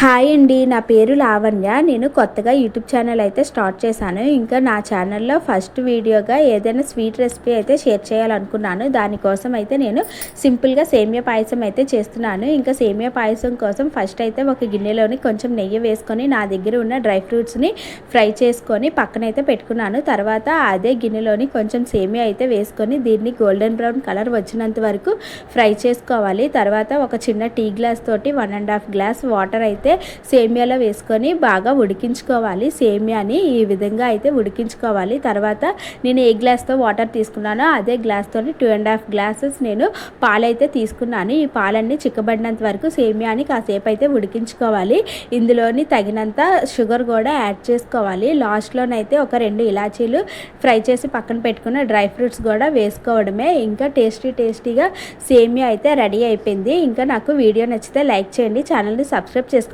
Hi అండి, నా పేరు లావణ్య. నేను కొత్తగా యూట్యూబ్ ఛానల్ అయితే స్టార్ట్ చేశాను. ఇంకా నా ఛానల్లో ఫస్ట్ వీడియోగా ఏదైనా స్వీట్ రెసిపీ అయితే షేర్ చేయాలనుకున్నాను. దానికోసం అయితే నేను సింపుల్గా సేమియా పాయసం అయితే చేస్తున్నాను. ఇంకా సేమియా పాయసం కోసం ఫస్ట్ అయితే ఒక గిన్నెలోని కొంచెం నెయ్యి వేసుకొని నా దగ్గర ఉన్న డ్రై ఫ్రూట్స్ని ఫ్రై చేసుకొని పక్కనైతే పెట్టుకున్నాను. తర్వాత అదే గిన్నెలోని కొంచెం సేమియా అయితే వేసుకొని దీన్ని గోల్డెన్ బ్రౌన్ కలర్ వచ్చినంత వరకు ఫ్రై చేసుకోవాలి. తర్వాత ఒక చిన్న టీ గ్లాస్ తోటి 1.5 గ్లాస్ వాటర్ అయితే సేమియాలో వేసుకొని బాగా ఉడికించుకోవాలి. సేమియాని ఈ విధంగా అయితే ఉడికించుకోవాలి. తర్వాత నేను ఏ గ్లాస్తో వాటర్ తీసుకున్నానో అదే గ్లాస్తో 2.5 గ్లాసెస్ నేను పాలైతే తీసుకున్నాను. ఈ పాలన్నీ చిక్కబడినంత వరకు సేమియాని కాసేపు అయితే ఉడికించుకోవాలి. ఇందులోని తగినంత షుగర్ కూడా యాడ్ చేసుకోవాలి. లాస్ట్లోనైతే ఒక 2 ఇలాచీలు ఫ్రై చేసి పక్కన పెట్టుకున్న డ్రై ఫ్రూట్స్ కూడా వేసుకోవడమే. ఇంకా టేస్టీగా సేమియా అయితే రెడీ అయిపోయింది. ఇంకా నాకు వీడియో నచ్చితే లైక్ చేయండి, ఛానల్ని సబ్స్క్రైబ్ చేసుకోండి.